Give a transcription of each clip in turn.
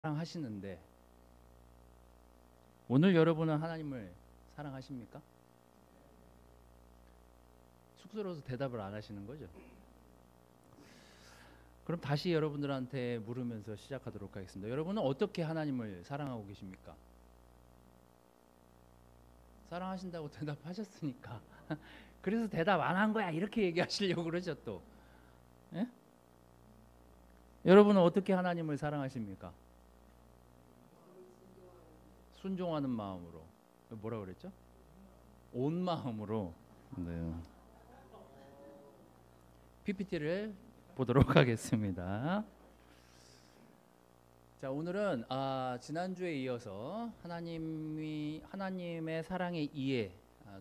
사랑하시는데 오늘 여러분은 하나님을 사랑하십니까? 쑥스러워서 대답을 안 하시는 거죠? 그럼 다시 여러분들한테 물으면서 시작하도록 하겠습니다. 여러분은 어떻게 하나님을 사랑하고 계십니까? 사랑하신다고 대답하셨으니까 그래서 대답 안 한 거야 이렇게 얘기하시려고 그러죠 또. 예? 여러분은 어떻게 하나님을 사랑하십니까? 순종하는 마음으로. 뭐라 그랬죠? 온 마음으로. 네. PPT를 보도록 하겠습니다. 자, 오늘은 지난주에 이어서 하나님의 사랑의 이해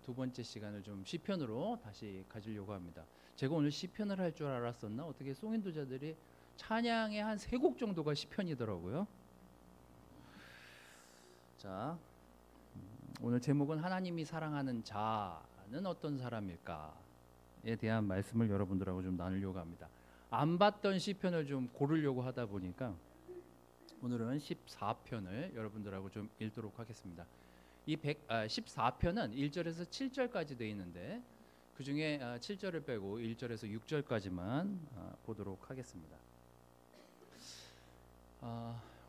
두 번째 시간을 좀 시편으로 다시 가지려고 합니다. 제가 오늘 시편을 할 줄 알았었나? 어떻게 송인도자들이 찬양의 한 3곡 정도가 시편이더라고요. 자, 오늘 제목은 하나님이 사랑하는 자는 어떤 사람일까에 대한 말씀을 여러분들하고 좀 나누려고 합니다. 안 봤던 시편을 좀 고르려고 하다 보니까 오늘은 14편을 여러분들하고 좀 읽도록 하겠습니다. 이 14편은 1절에서 7절까지 되어 있는데 그 중에 7절을 빼고 1절에서 6절까지만 보도록 하겠습니다.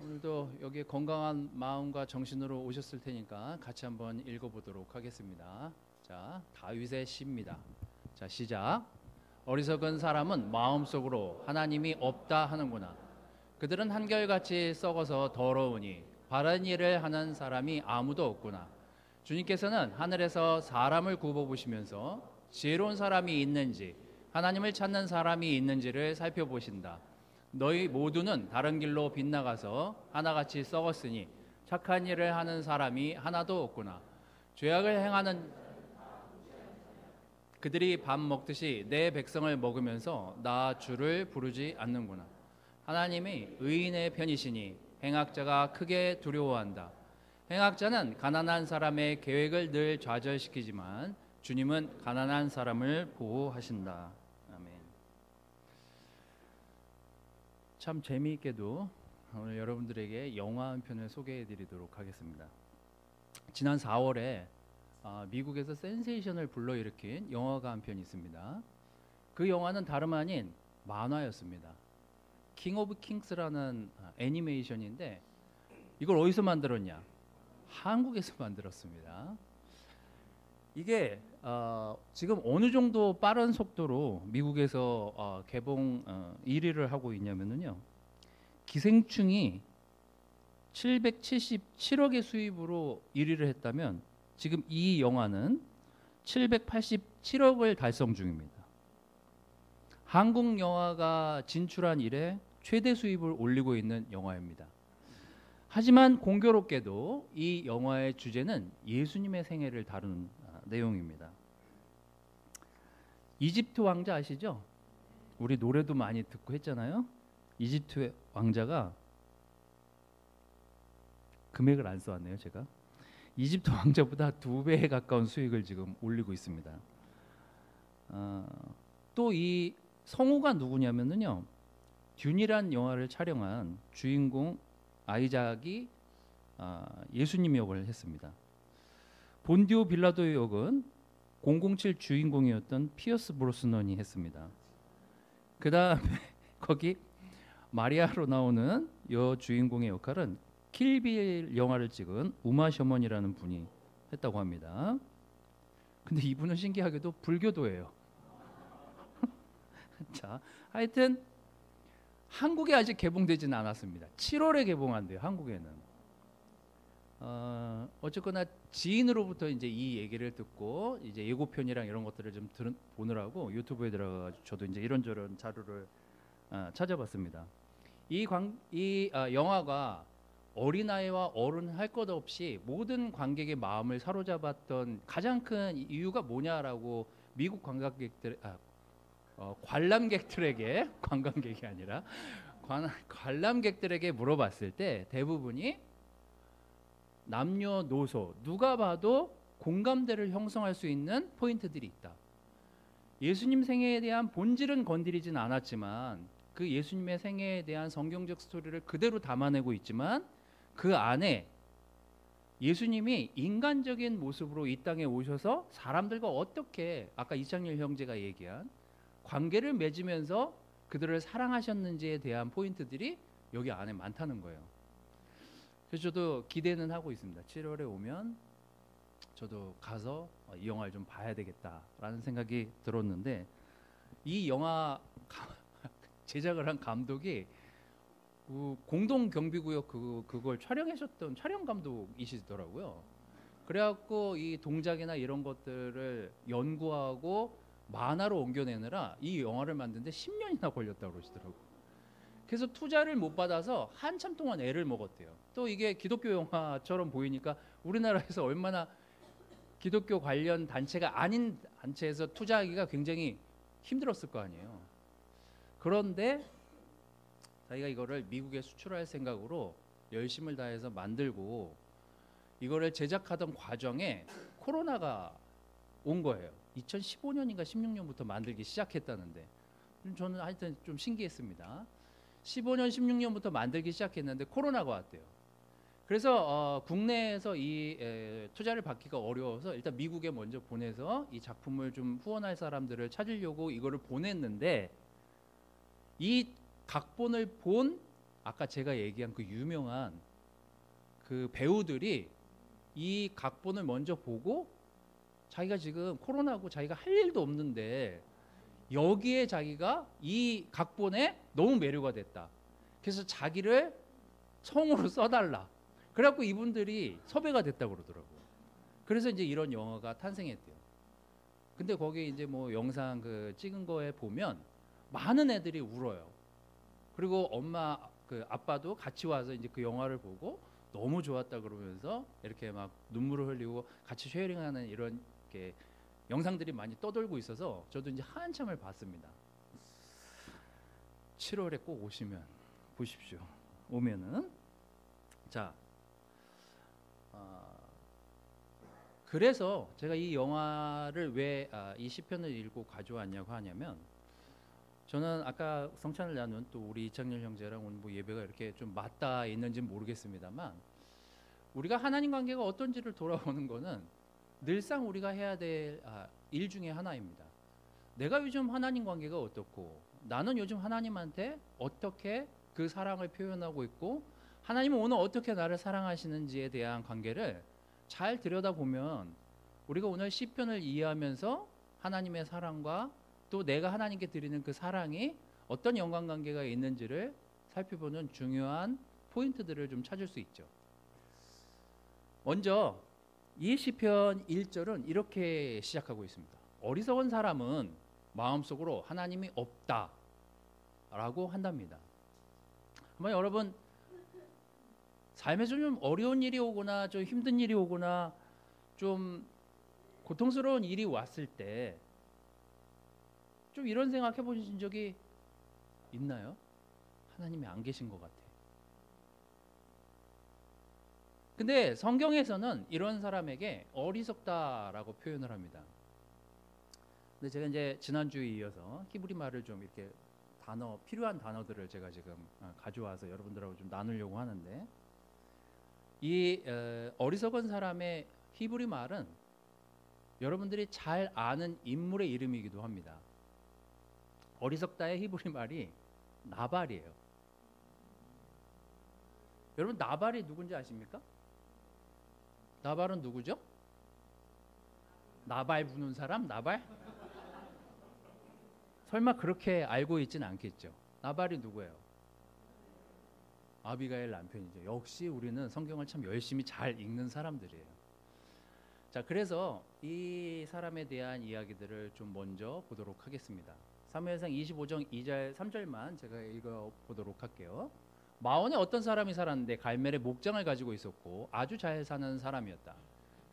오늘도 여기 건강한 마음과 정신으로 오셨을 테니까 같이 한번 읽어보도록 하겠습니다. 자, 다윗의 시입니다. 자, 시작. 어리석은 사람은 마음속으로 하나님이 없다 하는구나. 그들은 한결같이 썩어서 더러우니 바른 일을 하는 사람이 아무도 없구나. 주님께서는 하늘에서 사람을 굽어보시면서 지혜로운 사람이 있는지 하나님을 찾는 사람이 있는지를 살펴보신다. 너희 모두는 다른 길로 빗나가서 하나같이 썩었으니 착한 일을 하는 사람이 하나도 없구나. 죄악을 행하는 그들이 밥 먹듯이 내 백성을 먹으면서 나 주를 부르지 않는구나. 하나님이 의인의 편이시니 행악자가 크게 두려워한다. 행악자는 가난한 사람의 계획을 늘 좌절시키지만 주님은 가난한 사람을 보호하신다. 아멘. 참 재미있게도 오늘 여러분들에게 영화 한 편을 소개해 드리도록 하겠습니다. 지난 4월에 미국에서 센세이션을 불러일으킨 영화가 한 편 있습니다. 그 영화는 다름 아닌 만화였습니다. 킹 오브 킹스라는 애니메이션인데 이걸 어디서 만들었냐? 한국에서 만들었습니다. 이게 지금 어느 정도 빠른 속도로 미국에서 개봉 1위를 하고 있냐면요. 기생충이 777억의 수입으로 1위를 했다면 지금 이 영화는 787억을 달성 중입니다. 한국 영화가 진출한 이래 최대 수입을 올리고 있는 영화입니다. 하지만 공교롭게도 이 영화의 주제는 예수님의 생애를 다루는 내용입니다. 이집트 왕자 아시죠? 우리 노래도 많이 듣고 했잖아요. 이집트 왕자가 금액을 안 써왔네요 제가. 이집트 왕자보다 2배에 가까운 수익을 지금 올리고 있습니다. 또 이 성우가 누구냐면요, 듄이란 영화를 촬영한 주인공 아이작이 예수님 역을 했습니다. 본디오 빌라도 역은 007 주인공이었던 피어스 브로스넌이 했습니다. 그 다음에 거기 마리아로 나오는 여 주인공의 역할은 킬빌 영화를 찍은 우마 셔먼이라는 분이 했다고 합니다. 근데 이분은 신기하게도 불교도예요. 자, 하여튼 한국에 아직 개봉되지는 않았습니다. 7월에 개봉한대요, 한국에는. 어쨌거나 지인으로부터 이제 이 얘기를 듣고 이제 예고편이랑 이런 것들을 좀 보느라고 유튜브에 들어가서 저도 이제 이런저런 자료를 찾아봤습니다. 이 영화가 어린아이와 어른 할 것 없이 모든 관객의 마음을 사로잡았던 가장 큰 이유가 뭐냐라고 미국 관람객들에게 관광객이 아니라 관람객들에게 물어봤을 때 대부분이 남녀노소 누가 봐도 공감대를 형성할 수 있는 포인트들이 있다. 예수님 생애에 대한 본질은 건드리진 않았지만 그 예수님의 생애에 대한 성경적 스토리를 그대로 담아내고 있지만 그 안에 예수님이 인간적인 모습으로 이 땅에 오셔서 사람들과 어떻게 아까 이창렬 형제가 얘기한 관계를 맺으면서 그들을 사랑하셨는지에 대한 포인트들이 여기 안에 많다는 거예요. 그래서 저도 기대는 하고 있습니다. 7월에 오면 저도 가서 이 영화를 좀 봐야 되겠다라는 생각이 들었는데 이 영화 제작을 한 감독이 그 공동 경비구역 그걸 촬영하셨던 촬영 감독이시더라고요. 그래갖고 이 동작이나 이런 것들을 연구하고 만화로 옮겨내느라 이 영화를 만드는데 10년이나 걸렸다고 그러시더라고요. 그래서 투자를 못 받아서 한참 동안 애를 먹었대요. 또 이게 기독교 영화처럼 보이니까 우리나라에서 얼마나 기독교 관련 단체가 아닌 단체에서 투자하기가 굉장히 힘들었을 거 아니에요. 그런데 자기가 이거를 미국에 수출할 생각으로 열심을 다해서 만들고 이거를 제작하던 과정에 코로나가 온 거예요. 2015년인가 16년부터 만들기 시작했다는데 저는 하여튼 좀 신기했습니다. 15년, 16년부터 만들기 시작했는데 코로나가 왔대요. 그래서 국내에서 이 투자를 받기가 어려워서 일단 미국에 먼저 보내서 이 작품을 좀 후원할 사람들을 찾으려고 이거를 보냈는데 이 각본을 본 아까 제가 얘기한 그 유명한 그 배우들이 이 각본을 먼저 보고 자기가 지금 코로나고 자기가 할 일도 없는데 여기에 자기가 이 각본에 너무 매료가 됐다. 그래서 자기를 성우로 써달라. 그래갖고 이분들이 섭외가 됐다고 그러더라고요. 그래서 이제 이런 영화가 탄생했대요. 근데 거기 이제 뭐 영상 그 찍은 거에 보면 많은 애들이 울어요. 그리고 엄마 그 아빠도 같이 와서 이제 그 영화를 보고 너무 좋았다 그러면서 이렇게 막 눈물을 흘리고 같이 쉐어링하는 이런 게 영상들이 많이 떠돌고 있어서 저도 이제 한참을 봤습니다. 7월에 꼭 오시면 보십시오. 오면은 자 그래서 제가 이 영화를 왜 이 시편을 읽고 가져왔냐고 하냐면 저는 아까 성찬을 나눈 또 우리 이창렬 형제랑 오늘 뭐 예배가 이렇게 좀 맞닿아 있는지는 모르겠습니다만 우리가 하나님 관계가 어떤지를 돌아보는 거는 늘상 우리가 해야 될 일 중에 하나입니다. 내가 요즘 하나님 관계가 어떻고 나는 요즘 하나님한테 어떻게 그 사랑을 표현하고 있고 하나님은 오늘 어떻게 나를 사랑하시는지에 대한 관계를 잘 들여다보면 우리가 오늘 시편을 이해하면서 하나님의 사랑과 또 내가 하나님께 드리는 그 사랑이 어떤 연관관계가 있는지를 살펴보는 중요한 포인트들을 좀 찾을 수 있죠. 먼저 이 시편 1절은 이렇게 시작하고 있습니다. 어리석은 사람은 마음속으로 하나님이 없다 라고 한답니다. 한번 여러분 삶에서 좀 어려운 일이 오거나 좀 힘든 일이 오거나 좀 고통스러운 일이 왔을 때 좀 이런 생각 해보신 적이 있나요? 하나님이 안 계신 것 같아. 근데 성경에서는 이런 사람에게 어리석다라고 표현을 합니다. 근데 제가 이제 지난주에 이어서 히브리 말을 좀 이렇게 필요한 단어들을 제가 지금 가져와서 여러분들하고 좀 나누려고 하는데 이 어리석은 사람의 히브리 말은 여러분들이 잘 아는 인물의 이름이기도 합니다. 어리석다의 히브리 말이 나발이에요. 여러분 나발이 누군지 아십니까? 나발은 누구죠? 나발 부는 사람? 나발? 설마 그렇게 알고 있진 않겠죠. 나발이 누구예요? 아비가일 남편이죠. 역시 우리는 성경을 참 열심히 잘 읽는 사람들이에요. 자, 그래서 이 사람에 대한 이야기들을 좀 먼저 보도록 하겠습니다. 사무엘상 25장 2절 3절만 제가 읽어보도록 할게요. 마온에 어떤 사람이 살았는데 갈멜의 목장을 가지고 있었고 아주 잘 사는 사람이었다.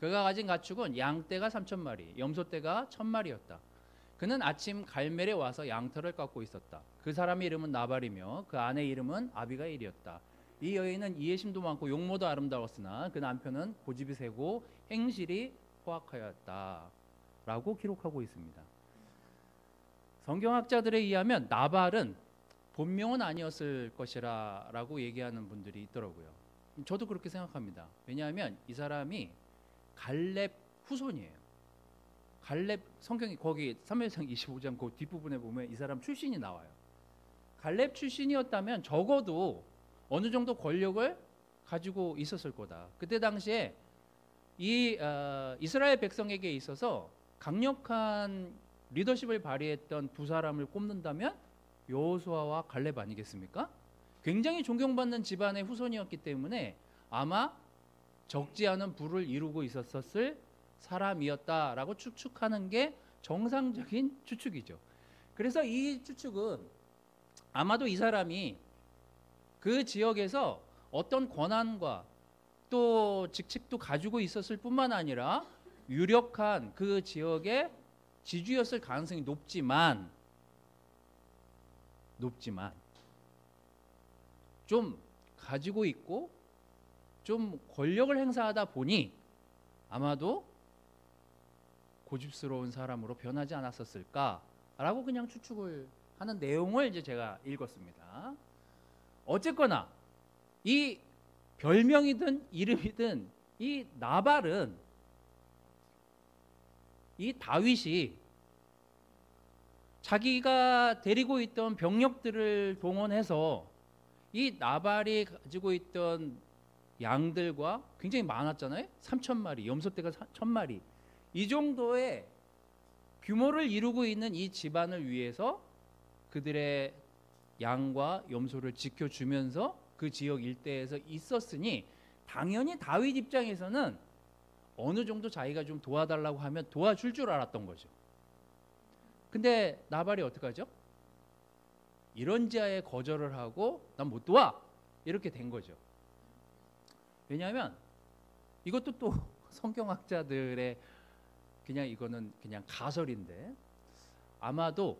그가 가진 가축은 양떼가 3,000마리, 염소떼가 1,000마리였다. 그는 아침 갈멜에 와서 양털을 깎고 있었다. 그 사람의 이름은 나발이며 그 아내의 이름은 아비가일이었다. 이 여인은 이해심도 많고 용모도 아름다웠으나 그 남편은 고집이 세고 행실이 포악하였다. 라고 기록하고 있습니다. 성경학자들에 의하면 나발은 본명은 아니었을 것이라 라고 얘기하는 분들이 있더라고요. 저도 그렇게 생각합니다. 왜냐하면 이 사람이 갈렙 후손이에요. 갈렙, 성경이 거기 사무엘상 25장 그 뒷부분에 보면 이 사람 출신이 나와요. 갈렙 출신이었다면 적어도 어느 정도 권력을 가지고 있었을 거다. 그때 당시에 이스라엘 백성에게 있어서 강력한 리더십을 발휘했던 두 사람을 꼽는다면 여호수아와 갈렙 아니겠습니까? 굉장히 존경받는 집안의 후손이었기 때문에 아마 적지 않은 부를 이루고 있었을 사람이었다라고 추측하는 게 정상적인 추측이죠. 그래서 이 추측은 아마도 이 사람이 그 지역에서 어떤 권한과 또 직책도 가지고 있었을 뿐만 아니라 유력한 그 지역의 지주였을 가능성이 높지만 좀 가지고 있고 좀 권력을 행사하다 보니 아마도 고집스러운 사람으로 변하지 않았었을까라고 그냥 추측을 하는 내용을 이제 제가 읽었습니다. 어쨌거나 이 별명이든 이름이든 이 나발은 이 다윗이 자기가 데리고 있던 병력들을 동원해서 이 나발이 가지고 있던 양들과 굉장히 많았잖아요. 3,000마리, 염소떼가 1,000마리. 이 정도의 규모를 이루고 있는 이 집안을 위해서 그들의 양과 염소를 지켜주면서 그 지역 일대에서 있었으니 당연히 다윗 입장에서는 어느 정도 자기가 좀 도와달라고 하면 도와줄 줄 알았던 거죠. 근데 나발이 어떡하죠? 이런지하에 거절을 하고 난 못 도와 이렇게 된 거죠. 왜냐하면 이것도 또 성경학자들의 그냥 이거는 그냥 가설인데 아마도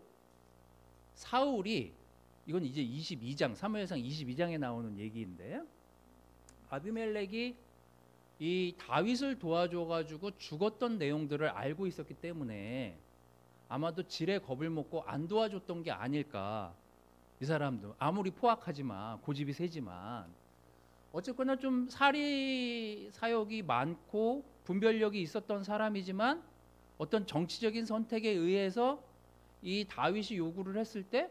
사울이 이건 이제 22장 사무엘상 22장에 나오는 얘기인데 아비멜렉이 이 다윗을 도와줘 가지고 죽었던 내용들을 알고 있었기 때문에 아마도 지레 겁을 먹고 안 도와줬던 게 아닐까. 이 사람도 아무리 포악하지만 고집이 세지만 어쨌거나 좀 사리 사욕이 많고 분별력이 있었던 사람이지만 어떤 정치적인 선택에 의해서 이 다윗이 요구를 했을 때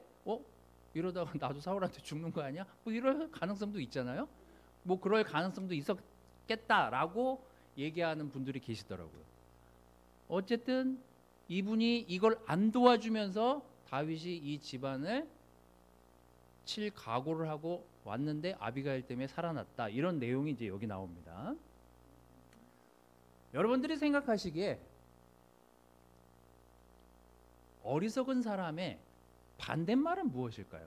이러다가 나도 사울한테 죽는 거 아니야? 뭐 이럴 가능성도 있잖아요. 뭐 그럴 가능성도 있었겠다라고 얘기하는 분들이 계시더라고요. 어쨌든 이분이 이걸 안 도와주면서 다윗이 이 집안을 칠 각오를 하고 왔는데 아비가일 때문에 살아났다. 이런 내용이 이제 여기 나옵니다. 여러분들이 생각하시기에 어리석은 사람의 반대말은 무엇일까요?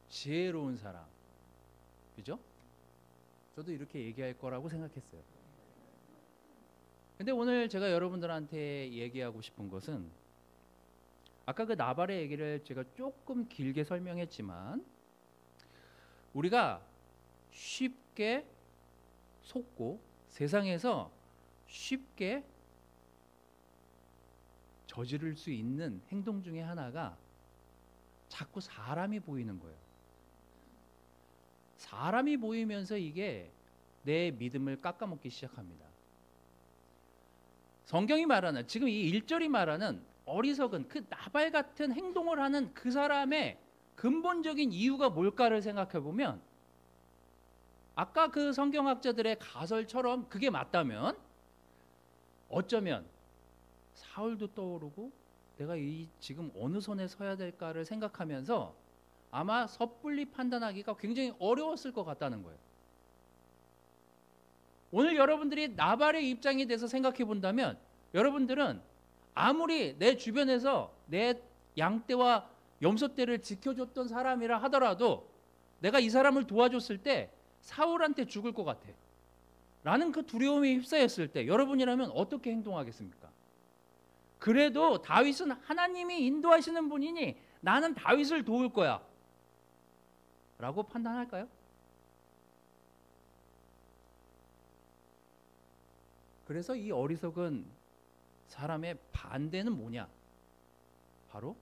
지혜로운 사람. 그죠? 저도 이렇게 얘기할 거라고 생각했어요. 근데 오늘 제가 여러분들한테 얘기하고 싶은 것은 아까 그 나발의 얘기를 제가 조금 길게 설명했지만 우리가 쉽게 속고 세상에서 쉽게 저지를 수 있는 행동 중에 하나가 자꾸 사람이 보이는 거예요. 사람이 보이면서 이게 내 믿음을 깎아먹기 시작합니다. 성경이 말하는 지금 이 1절이 말하는 어리석은 그 나발 같은 행동을 하는 그 사람의 근본적인 이유가 뭘까를 생각해 보면 아까 그 성경학자들의 가설처럼 그게 맞다면 어쩌면 사울도 떠오르고 내가 지금 어느 선에 서야 될까를 생각하면서 아마 섣불리 판단하기가 굉장히 어려웠을 것 같다는 거예요. 오늘 여러분들이 나발의 입장에 대해서 생각해 본다면 여러분들은 아무리 내 주변에서 내 양떼와 염소떼를 지켜줬던 사람이라 하더라도 내가 이 사람을 도와줬을 때 사울한테 죽을 것 같아 라는 그 두려움에 휩싸였을 때 여러분이라면 어떻게 행동하겠습니까? 그래도 다윗은 하나님이 인도하시는 분이니 나는 다윗을 도울 거야 라고 판단할까요? 그래서 이 어리석은 사람의 반대는 뭐냐? 바로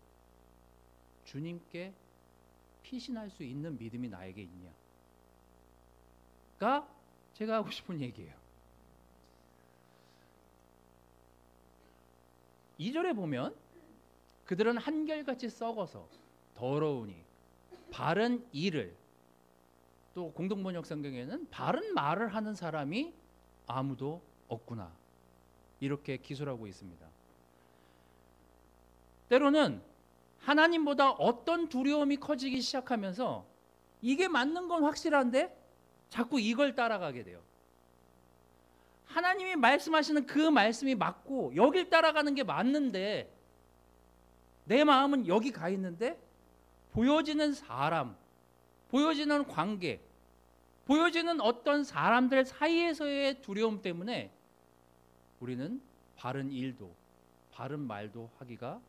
주님께 피신할 수 있는 믿음이 나에게 있냐가 제가 하고 싶은 얘기예요. 2절에 보면 그들은 한결같이 썩어서 더러우니 바른 일을, 또 공동번역 성경에는 바른 말을 하는 사람이 아무도 없구나, 이렇게 기술하고 있습니다. 때로는 하나님보다 어떤 두려움이 커지기 시작하면서 이게 맞는 건 확실한데 자꾸 이걸 따라가게 돼요. 하나님이 말씀하시는 그 말씀이 맞고 여길 따라가는 게 맞는데 내 마음은 여기 가 있는데 보여지는 사람, 보여지는 관계, 보여지는 어떤 사람들 사이에서의 두려움 때문에 우리는 바른 일도 바른 말도 하기가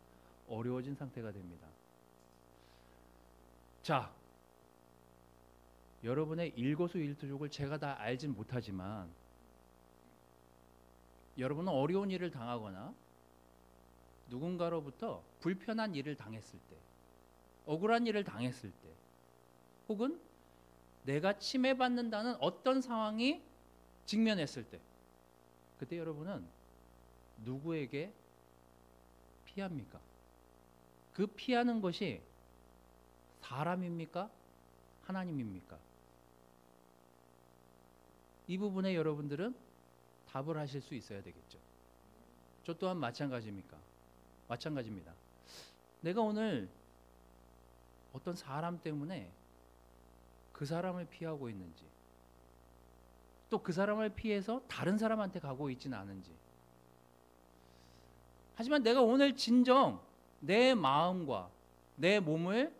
어려워진 상태가 됩니다. 자, 여러분의 일거수일투족을 제가 다 알진 못하지만 여러분은 어려운 일을 당하거나 누군가로부터 불편한 일을 당했을 때, 억울한 일을 당했을 때, 혹은 내가 침해받는다는 어떤 상황이 직면했을 때, 그때 여러분은 누구에게 피합니까? 그 피하는 것이 사람입니까? 하나님입니까? 이 부분에 여러분들은 답을 하실 수 있어야 되겠죠. 저 또한 마찬가지입니까? 마찬가지입니다. 내가 오늘 어떤 사람 때문에 그 사람을 피하고 있는지, 또 그 사람을 피해서 다른 사람한테 가고 있지는 않은지. 하지만 내가 오늘 진정 내 마음과 내 몸을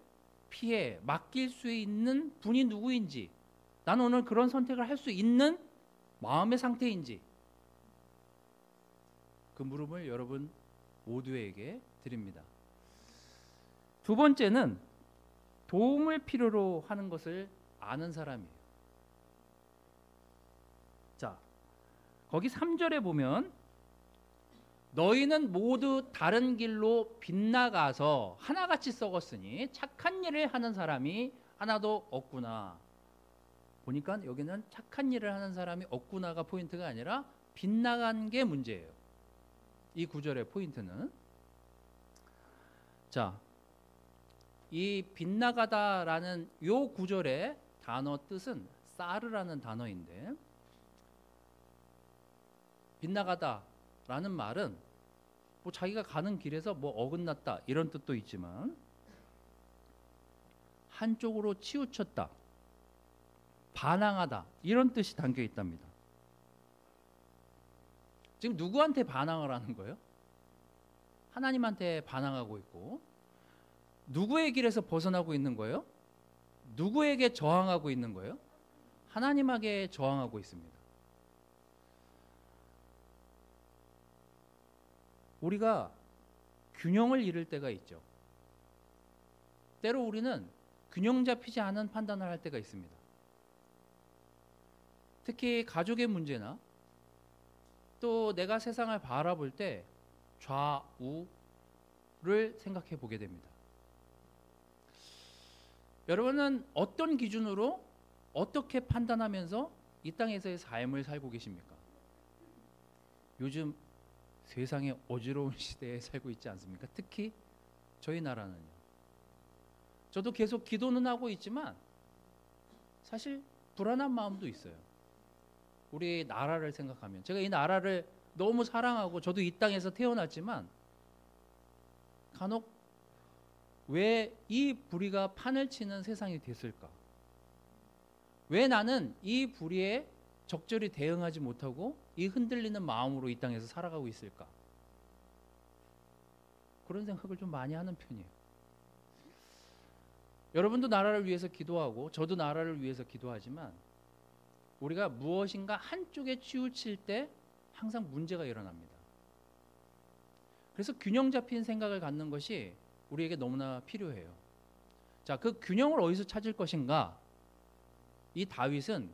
피해 맡길 수 있는 분이 누구인지, 나는 오늘 그런 선택을 할 수 있는 마음의 상태인지, 그 물음을 여러분 모두에게 드립니다. 두 번째는 도움을 필요로 하는 것을 아는 사람이에요. 자, 거기 3절에 보면 너희는 모두 다른 길로 빗나가서 하나같이 썩었으니 착한 일을 하는 사람이 하나도 없구나. 보니까 여기는 착한 일을 하는 사람이 없구나가 포인트가 아니라 빗나간 게 문제예요. 이 구절의 포인트는, 자, 이 빗나가다라는 요 구절의 단어 뜻은 사르라는 단어인데, 빗나가다라는 말은 뭐 자기가 가는 길에서 뭐 어긋났다 이런 뜻도 있지만 한쪽으로 치우쳤다, 반항하다 이런 뜻이 담겨 있답니다. 지금 누구한테 반항을 하는 거예요? 하나님한테 반항하고 있고, 누구의 길에서 벗어나고 있는 거예요? 누구에게 저항하고 있는 거예요? 하나님에게 저항하고 있습니다. 우리가 균형을 잃을 때가 있죠. 때로 우리는 균형 잡히지 않은 판단을 할 때가 있습니다. 특히 가족의 문제나 또 내가 세상을 바라볼 때 좌우를 생각해 보게 됩니다. 여러분은 어떤 기준으로 어떻게 판단하면서 이 땅에서의 삶을 살고 계십니까? 요즘 세상의 어지러운 시대에 살고 있지 않습니까? 특히 저희 나라는요. 저도 계속 기도는 하고 있지만 사실 불안한 마음도 있어요. 우리 나라를 생각하면, 제가 이 나라를 너무 사랑하고 저도 이 땅에서 태어났지만 간혹 왜 이 불의가 판을 치는 세상이 됐을까? 왜 나는 이 불의에 적절히 대응하지 못하고 이 흔들리는 마음으로 이 땅에서 살아가고 있을까? 그런 생각을 좀 많이 하는 편이에요. 여러분도 나라를 위해서 기도하고 저도 나라를 위해서 기도하지만 우리가 무엇인가 한쪽에 치우칠 때 항상 문제가 일어납니다. 그래서 균형 잡힌 생각을 갖는 것이 우리에게 너무나 필요해요. 자, 그 균형을 어디서 찾을 것인가? 이 다윗은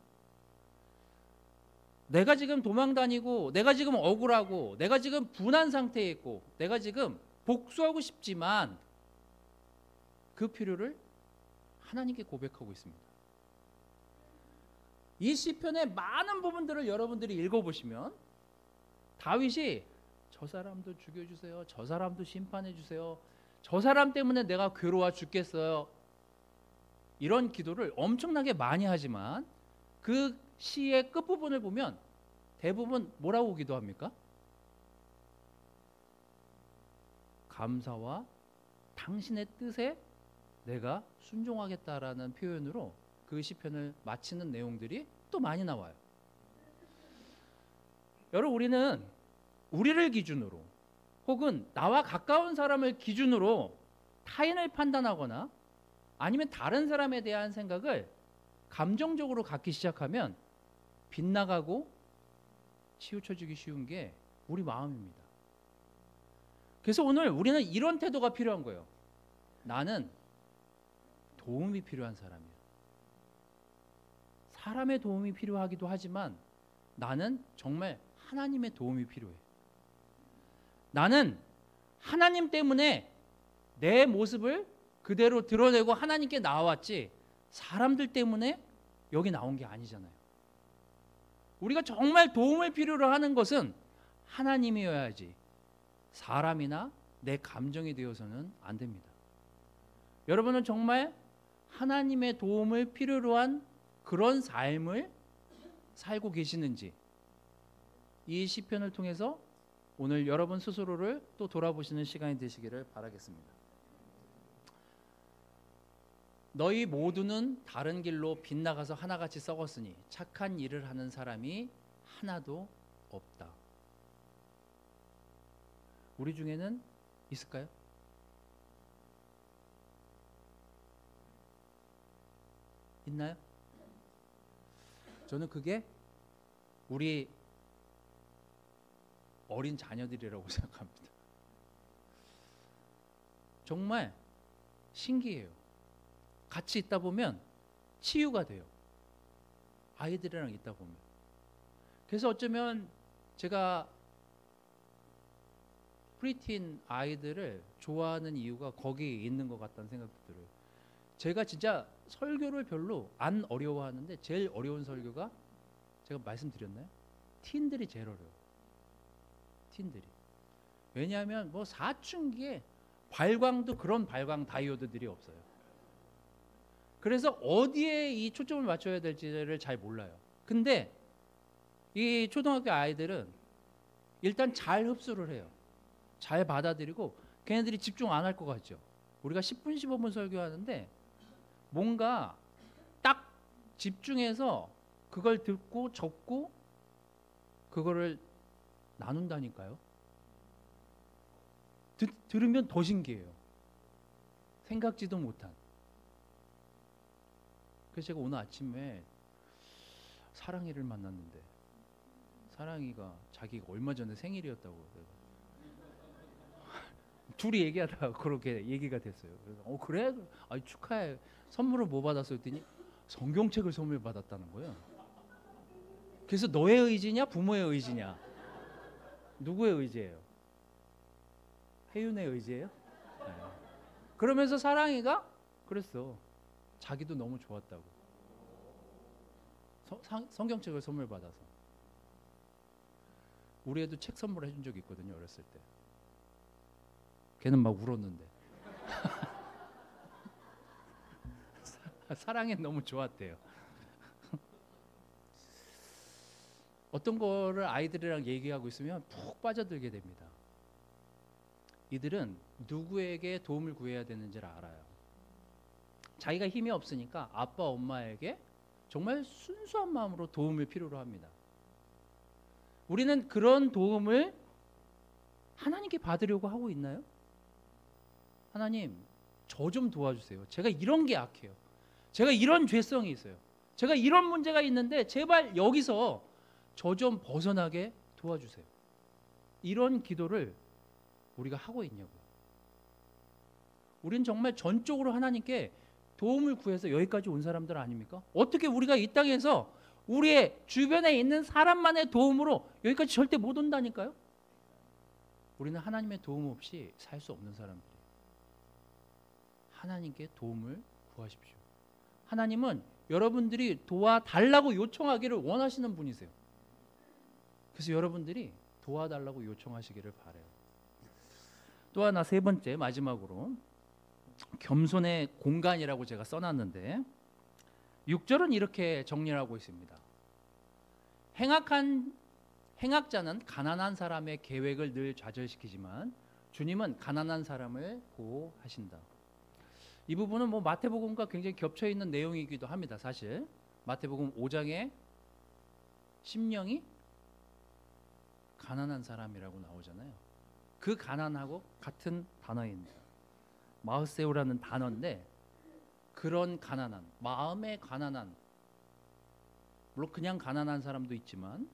내가 지금 도망다니고, 내가 지금 억울하고, 내가 지금 분한 상태에 있고, 내가 지금 복수하고 싶지만 그 필요를 하나님께 고백하고 있습니다. 이 시편의 많은 부분들을 여러분들이 읽어보시면 다윗이 저 사람도 죽여주세요, 저 사람도 심판해주세요, 저 사람 때문에 내가 괴로워 죽겠어요, 이런 기도를 엄청나게 많이 하지만 그 시의 끝부분을 보면 대부분 뭐라고 기도합니까? 감사와 당신의 뜻에 내가 순종하겠다라는 표현으로 그 시편을 마치는 내용들이 또 많이 나와요. 여러분, 우리는 우리를 기준으로 혹은 나와 가까운 사람을 기준으로 타인을 판단하거나 아니면 다른 사람에 대한 생각을 감정적으로 갖기 시작하면 빗나가고 치우쳐지기 쉬운 게 우리 마음입니다. 그래서 오늘 우리는 이런 태도가 필요한 거예요. 나는 도움이 필요한 사람이야. 사람의 도움이 필요하기도 하지만 나는 정말 하나님의 도움이 필요해. 나는 하나님 때문에 내 모습을 그대로 드러내고 하나님께 나왔지 사람들 때문에 여기 나온 게 아니잖아요. 우리가 정말 도움을 필요로 하는 것은 하나님이어야지 사람이나 내 감정이 되어서는 안 됩니다. 여러분은 정말 하나님의 도움을 필요로 한 그런 삶을 살고 계시는지 이 시편을 통해서 오늘 여러분 스스로를 또 돌아보시는 시간이 되시기를 바라겠습니다. 너희 모두는 다른 길로 빗나가서 하나같이 썩었으니 착한 일을 하는 사람이 하나도 없다. 우리 중에는 있을까요? 있나요? 저는 그게 우리 어린 자녀들이라고 생각합니다. 정말 신기해요. 같이 있다 보면 치유가 돼요. 아이들이랑 있다 보면. 그래서 어쩌면 제가 프리틴 아이들을 좋아하는 이유가 거기에 있는 것 같다는 생각도 들어요. 제가 진짜 설교를 별로 안 어려워하는데 제일 어려운 설교가 제가 말씀드렸나요? 틴들이 제일 어려워요. 틴들이. 왜냐하면 뭐 사춘기에 발광도 그런 발광 다이오드들이 없어요. 그래서 어디에 이 초점을 맞춰야 될지를 잘 몰라요. 근데 이 초등학교 아이들은 일단 잘 흡수를 해요. 잘 받아들이고 걔네들이 집중 안 할 것 같죠. 우리가 10분 15분 설교하는데 뭔가 딱 집중해서 그걸 듣고 적고 그거를 나눈다니까요. 들으면 더 신기해요. 생각지도 못한. 그래서 제가 오늘 아침에 사랑이를 만났는데 사랑이가 자기가 얼마 전에 생일이었다고 둘이 얘기하다가 그렇게 얘기가 됐어요. 그래서 그래? 아니, 축하해. 선물을 뭐 받았어? 했더니 성경책을 선물 받았다는 거예요. 그래서 너의 의지냐 부모의 의지냐? 누구의 의지예요? 혜윤의 의지예요? 네. 그러면서 사랑이가 그랬어. 자기도 너무 좋았다고. 성경책을 선물 받아서. 우리 애도 책 선물해 준 적이 있거든요. 어렸을 때. 걔는 막 울었는데. 사랑이 너무 좋았대요. 어떤 거를 아이들이랑 얘기하고 있으면 푹 빠져들게 됩니다. 이들은 누구에게 도움을 구해야 되는지를 알아요. 자기가 힘이 없으니까 아빠, 엄마에게 정말 순수한 마음으로 도움을 필요로 합니다. 우리는 그런 도움을 하나님께 받으려고 하고 있나요? 하나님, 저 좀 도와주세요. 제가 이런 게 약해요. 제가 이런 죄성이 있어요. 제가 이런 문제가 있는데 제발 여기서 저 좀 벗어나게 도와주세요. 이런 기도를 우리가 하고 있냐고요. 우리는 정말 전적으로 하나님께 도움을 구해서 여기까지 온 사람들 아닙니까? 어떻게 우리가 이 땅에서 우리의 주변에 있는 사람만의 도움으로 여기까지 절대 못 온다니까요? 우리는 하나님의 도움 없이 살 수 없는 사람들이에요. 하나님께 도움을 구하십시오. 하나님은 여러분들이 도와달라고 요청하기를 원하시는 분이세요. 그래서 여러분들이 도와달라고 요청하시기를 바라요. 또 하나 세 번째 마지막으로 겸손의 공간이라고 제가 써놨는데 6절은 이렇게 정리를 하고 있습니다. 행악자는 가난한 사람의 계획을 늘 좌절시키지만 주님은 가난한 사람을 보호하신다. 이 부분은 뭐 마태복음과 굉장히 겹쳐 있는 내용이기도 합니다. 사실 마태복음 5장에 심령이 가난한 사람이라고 나오잖아요. 그 가난하고 같은 단어입니다. 마흐세오라는 단어인데 그런 가난한, 마음의 가난한, 물론 그냥 가난한 사람도 있지만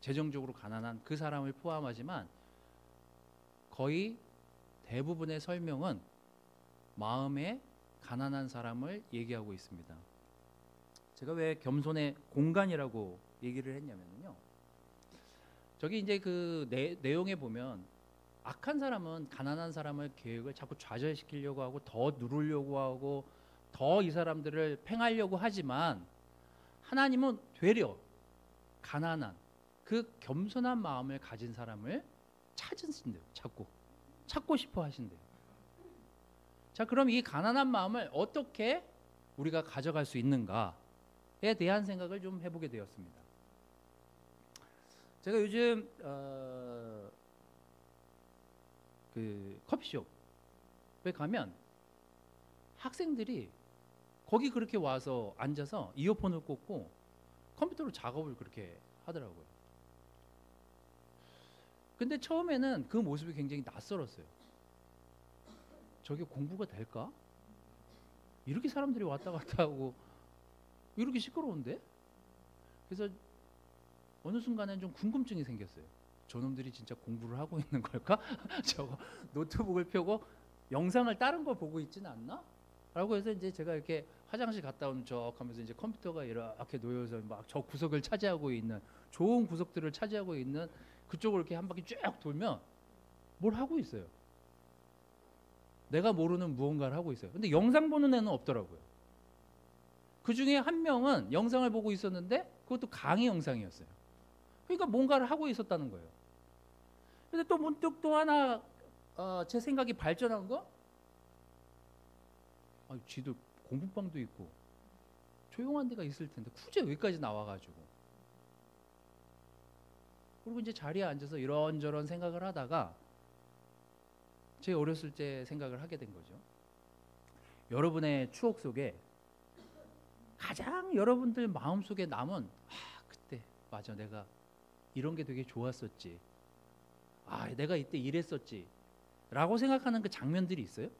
재정적으로 가난한 그 사람을 포함하지만 거의 대부분의 설명은 마음에 가난한 사람을 얘기하고 있습니다. 제가 왜 겸손의 공간이라고 얘기를 했냐면요. 저기 이제 그 내용에 보면 악한 사람은 가난한 사람의 계획을 자꾸 좌절시키려고 하고 더 누르려고 하고 더 이 사람들을 팽하려고 하지만 하나님은 되려 가난한 그 겸손한 마음을 가진 사람을 찾으신대요. 찾고 싶어 하신대요. 자, 그럼 이 가난한 마음을 어떻게 우리가 가져갈 수 있는가에 대한 생각을 좀 해보게 되었습니다. 제가 요즘 그 커피숍에 가면 학생들이 거기 그렇게 와서 앉아서 이어폰을 꽂고 컴퓨터로 작업을 그렇게 하더라고요. 근데 처음에는 그 모습이 굉장히 낯설었어요. 저게 공부가 될까? 이렇게 사람들이 왔다 갔다 하고 이렇게 시끄러운데? 그래서 어느 순간엔 좀 궁금증이 생겼어요. 저놈들이 진짜 공부를 하고 있는 걸까? 저거 노트북을 펴고 영상을 다른 거 보고 있지는 않나? 라고 해서 이제 제가 이렇게 화장실 갔다 오는 척 하면서 이제 컴퓨터가 이렇게 놓여서 막 저 구석을 차지하고 있는 좋은 구석들을 차지하고 있는 그쪽을 이렇게 한 바퀴 쭉 돌면 뭘 하고 있어요. 내가 모르는 무언가를 하고 있어요. 근데 영상 보는 애는 없더라고요. 그 중에 한 명은 영상을 보고 있었는데 그것도 강의 영상이었어요. 그러니까 뭔가를 하고 있었다는 거예요. 근데 또 문득 또 하나 제 생각이 발전한 거? 쥐도 공부방도 있고 조용한 데가 있을 텐데 굳이 여기까지 나와가지고 그리고 이제 자리에 앉아서 이런저런 생각을 하다가 제 어렸을 때 생각을 하게 된 거죠. 여러분의 추억 속에 가장 여러분들 마음속에 남은 그때 맞아 내가 이런 게 되게 좋았었지. 내가 이때 이랬었지. 라고 생각하는 그 장면들이 있어요?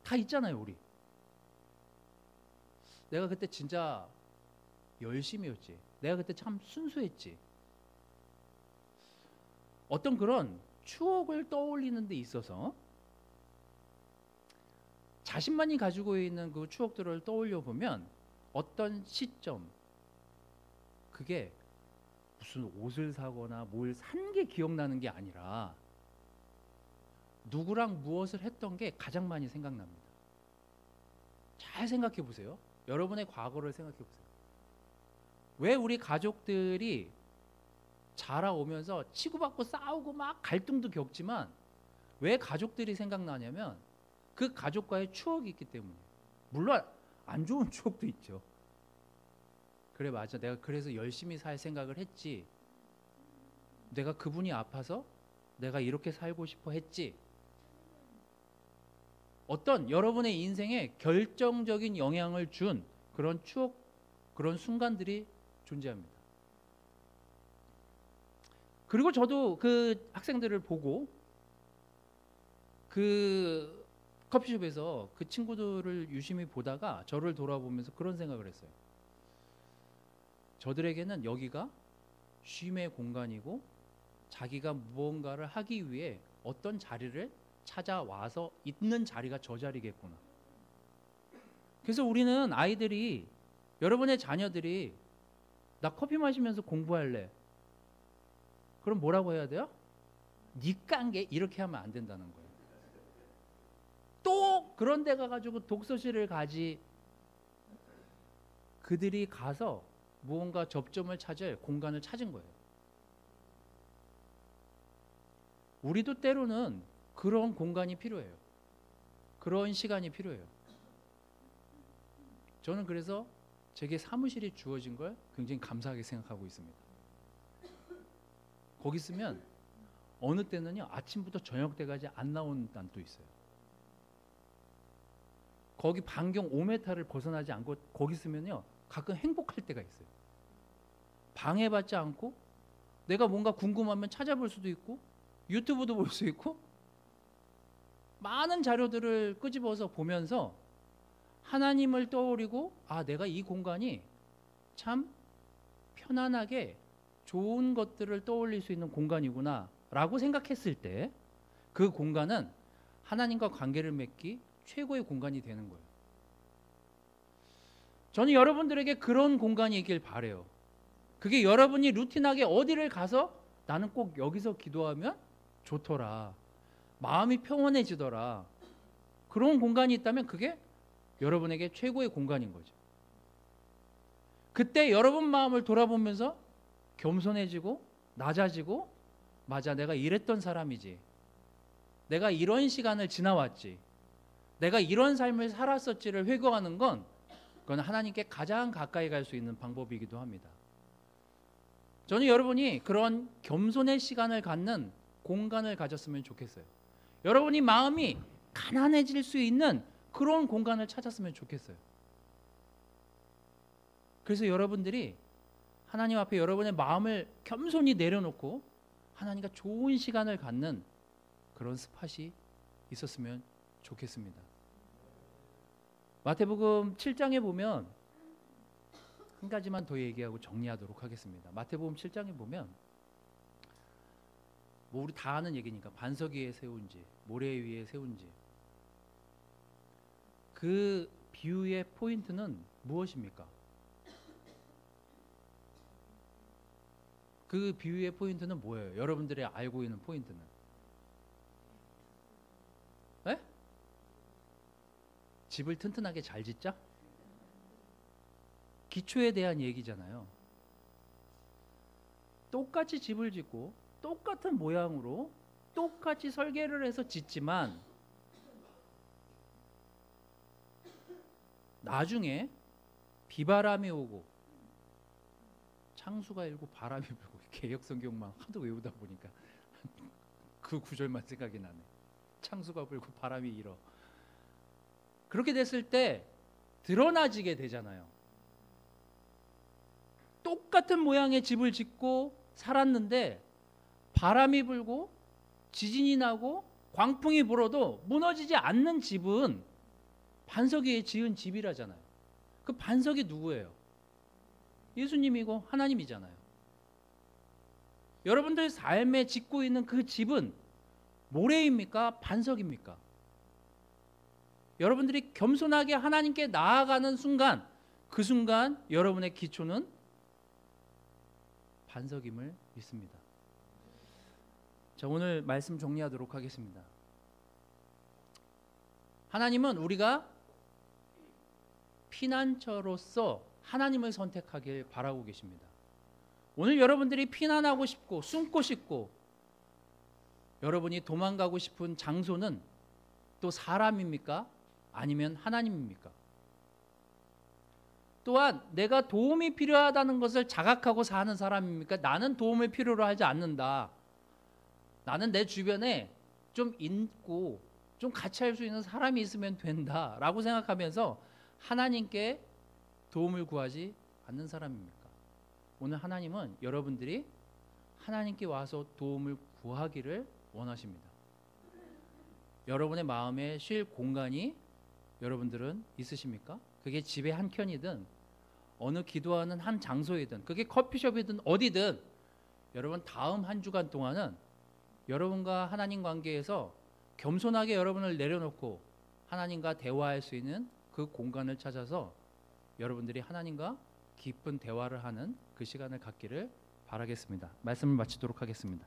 다 있잖아요, 우리. 내가 그때 진짜 열심히였지. 내가 그때 참 순수했지. 어떤 그런 추억을 떠올리는 데 있어서 자신만이 가지고 있는 그 추억들을 떠올려 보면 어떤 시점 그게 무슨 옷을 사거나 뭘 산 게 기억나는 게 아니라 누구랑 무엇을 했던 게 가장 많이 생각납니다. 잘 생각해 보세요. 여러분의 과거를 생각해 보세요. 왜 우리 가족들이 자라오면서 치고받고 싸우고 막 갈등도 겪지만 왜 가족들이 생각나냐면 그 가족과의 추억이 있기 때문에. 물론 안 좋은 추억도 있죠. 그래 맞아 내가 그래서 열심히 살 생각을 했지. 내가 그분이 아파서 내가 이렇게 살고 싶어 했지. 어떤 여러분의 인생에 결정적인 영향을 준 그런 추억, 그런 순간들이 존재합니다. 그리고 저도 그 학생들을 보고 그 커피숍에서 그 친구들을 유심히 보다가 저를 돌아보면서 그런 생각을 했어요. 저들에게는 여기가 쉼의 공간이고 자기가 무언가를 하기 위해 어떤 자리를 찾아와서 있는 자리가 저 자리겠구나. 그래서 우리는 아이들이 여러분의 자녀들이 나 커피 마시면서 공부할래. 그럼 뭐라고 해야 돼요? 니 깐게 이렇게 하면 안 된다는 거예요. 또 그런 데 가가지고 독서실을 가지. 그들이 가서 무언가 접점을 찾을 공간을 찾은 거예요. 우리도 때로는 그런 공간이 필요해요. 그런 시간이 필요해요. 저는 그래서 제게 사무실이 주어진 걸 굉장히 감사하게 생각하고 있습니다. 거기 있으면 어느 때는요, 아침부터 저녁 때까지 안 나오는 날도 있어요. 거기 반경 5m를 벗어나지 않고 거기 있으면요, 가끔 행복할 때가 있어요. 방해받지 않고 내가 뭔가 궁금하면 찾아볼 수도 있고 유튜브도 볼 수 있고 많은 자료들을 끄집어서 보면서 하나님을 떠올리고, 아, 내가 이 공간이 참 편안하게 좋은 것들을 떠올릴 수 있는 공간이구나 라고 생각했을 때 그 공간은 하나님과 관계를 맺기 최고의 공간이 되는 거예요. 저는 여러분들에게 그런 공간이 있길 바라요. 그게 여러분이 루틴하게 어디를 가서 나는 꼭 여기서 기도하면 좋더라, 마음이 평온해지더라, 그런 공간이 있다면 그게 여러분에게 최고의 공간인 거죠. 그때 여러분 마음을 돌아보면서 겸손해지고 낮아지고, 맞아, 내가 이랬던 사람이지, 내가 이런 시간을 지나왔지, 내가 이런 삶을 살았었지를 회고하는 건, 그건 하나님께 가장 가까이 갈 수 있는 방법이기도 합니다. 저는 여러분이 그런 겸손의 시간을 갖는 공간을 가졌으면 좋겠어요. 여러분이 마음이 가난해질 수 있는 그런 공간을 찾았으면 좋겠어요. 그래서 여러분들이 하나님 앞에 여러분의 마음을 겸손히 내려놓고 하나님과 좋은 시간을 갖는 그런 스팟이 있었으면 좋겠습니다. 마태복음 7장에 보면 한 가지만 더 얘기하고 정리하도록 하겠습니다. 마태복음 7장에 보면 뭐 우리 다 아는 얘기니까 반석 위에 세운 집, 모래 위에 세운 집. 그 비유의 포인트는 무엇입니까? 그 비유의 포인트는 뭐예요? 여러분들이 알고 있는 포인트는? 네? 집을 튼튼하게 잘 짓자? 기초에 대한 얘기잖아요. 똑같이 집을 짓고 똑같은 모양으로 똑같이 설계를 해서 짓지만 나중에 비바람이 오고 창수가 일고 바람이 불고, 개역성경만 하도 외우다 보니까 그 구절만 생각이 나네. 창수가 불고 바람이 일어. 그렇게 됐을 때 드러나지게 되잖아요. 똑같은 모양의 집을 짓고 살았는데 바람이 불고 지진이 나고 광풍이 불어도 무너지지 않는 집은 반석 위에 지은 집이라잖아요. 그 반석이 누구예요? 예수님이고 하나님이잖아요. 여러분들 삶에 짓고 있는 그 집은 모래입니까? 반석입니까? 여러분들이 겸손하게 하나님께 나아가는 순간, 그 순간 여러분의 기초는 반석임을 믿습니다. 자, 오늘 말씀 정리하도록 하겠습니다. 하나님은 우리가 피난처로서 하나님을 선택하길 바라고 계십니다. 오늘 여러분들이 피난하고 싶고 숨고 싶고 여러분이 도망가고 싶은 장소는 또 사람입니까? 아니면 하나님입니까? 또한 내가 도움이 필요하다는 것을 자각하고 사는 사람입니까? 나는 도움을 필요로 하지 않는다, 나는 내 주변에 좀 있고 좀 같이 할 수 있는 사람이 있으면 된다 라고 생각하면서 하나님께 도움을 구하지 않는 사람입니까? 오늘 하나님은 여러분들이 하나님께 와서 도움을 구하기를 원하십니다. 여러분의 마음에 쉴 공간이 여러분들은 있으십니까? 그게 집의 한 켠이든 어느 기도하는 한 장소이든 그게 커피숍이든 어디든, 여러분 다음 한 주간 동안은 여러분과 하나님 관계에서 겸손하게 여러분을 내려놓고 하나님과 대화할 수 있는 그 공간을 찾아서 여러분들이 하나님과 깊은 대화를 하는 그 시간을 갖기를 바라겠습니다. 말씀을 마치도록 하겠습니다.